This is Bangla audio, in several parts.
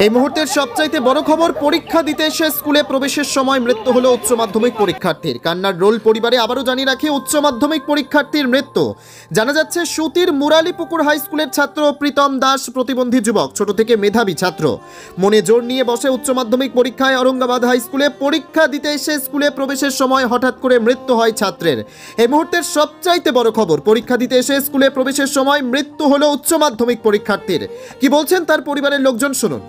এই মুহূর্তের সবচাইতে বড় খবর, পরীক্ষা দিতে এসে স্কুলে প্রবেশের সময় মৃত্যু হলো উচ্চ মাধ্যমিক পরীক্ষার্থীর। কান্নার রোল পরিবারে আবারও জানিয়ে রাখি, উচ্চ মাধ্যমিক পরীক্ষার্থীর মৃত্যু। জানা যাচ্ছে সুতির মুরালিপুকুর হাই স্কুলের ছাত্র প্রীতম দাস প্রতিবন্ধী যুবক, ছোট থেকে মেধাবী ছাত্র। মনে জোর নিয়ে বসে উচ্চ মাধ্যমিক পরীক্ষায় ঔরঙ্গাবাদ হাই স্কুলে। পরীক্ষা দিতে এসে স্কুলে প্রবেশের সময় হঠাৎ করে মৃত্যু হয় ছাত্রের। এই মুহূর্তের সবচাইতে বড় খবর, পরীক্ষা দিতে এসে স্কুলে প্রবেশের সময় মৃত্যু হলো উচ্চ মাধ্যমিক পরীক্ষার্থীর। কি বলছেন তার পরিবারের লোকজন, শুনুন।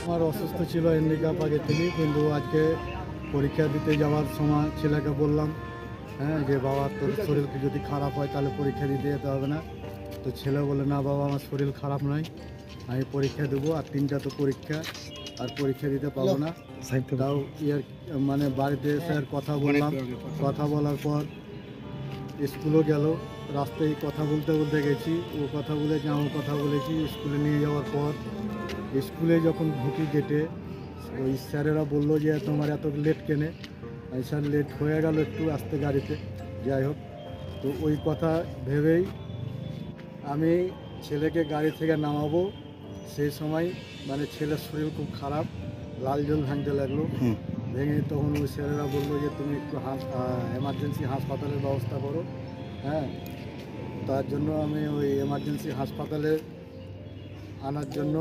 আমার অসুস্থ ছিল হ্যান্ডিক্যাপ আগে থেকে, কিন্তু আজকে পরীক্ষা দিতে যাওয়ার সময় ছেলেকে বললাম যে বাবা তোর শরীর যদি খারাপ হয় তাহলে পরীক্ষা দিতে যেতে হবে না। তো ছেলে বলে না বাবা আমার শরীর খারাপ নয়, আমি পরীক্ষা দেবো, আর 3টা তো পরীক্ষা, আর পরীক্ষা দিতে পারবো না। তাও মানে বাড়িতে এসে আর কথা বললাম, কথা বলার পর স্কুলও গেল। রাস্তায় কথা বলতে বলতে গেছি, ও কথা বলেছি, আমার কথা বলেছি। স্কুলে নিয়ে যাওয়ার পর স্কুলে যখন ঢুকি গেটে, ওই স্যারেরা বললো যে তোমার এত লেট কেনে। স্যার লেট হয়ে গেল একটু আসতে গাড়িতে, যাই হোক। তো ওই কথা ভেবেই আমি ছেলেকে গাড়ি থেকে নামাবো, সেই সময় মানে ছেলের শরীর খুব খারাপ, লাল জল ভাঙতে লাগলো। ভেঙে তখন ওই স্যারেরা বললো যে তুমি একটু এমার্জেন্সি হাসপাতালের ব্যবস্থা করো। তার জন্য আমি ওই এমার্জেন্সি হাসপাতালে আনার জন্য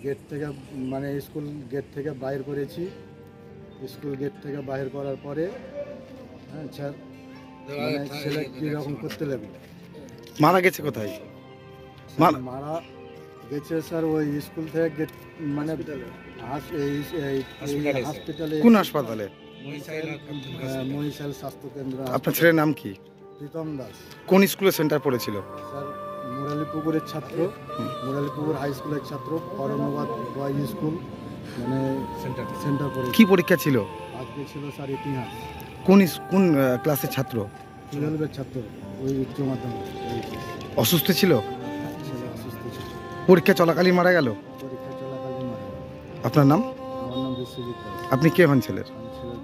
গেট থেকে মানে স্কুল গেট থেকে বাইর করেছি। স্কুল গেট থেকে বাইর করার পরে স্যার মানে ছেলে কীরকম করতে লাগলো। মারা গেছে কোথায়? মারা গেছে স্যার ওই স্কুল থেকে গেট মানে হসপিটালে। কোন হাসপাতালে? মহিশাল স্বাস্থ্যকেন্দ্র। আপনার ছেলের নাম কি? প্রীতম দাস। কোন স্কুলে সেন্টার পড়েছিল? স্যার মুরালিপুকুরের ছাত্র, মুরালিপুকুর হাই স্কুলের ছাত্র, ঔরঙ্গাবাদ বয়েজ স্কুল মানে সেন্টার পড়ে। কি পরীক্ষা ছিল আজকে? ছিল স্যার ইতিহাস। কোন ক্লাসের ছাত্র? 12-এর ছাত্র, ওই উচ্চ মাধ্যমিক। অসুস্থ ছিল? ছেলে অসুস্থ ছিল, পরীক্ষা চলাকালীন মারা গেল। পরীক্ষা চলাকালীন মারা গেল। আপনার নাম? আমার নাম বিশ্বজিৎ দাস। আপনি কে হন ছেলের? আমি ছেলের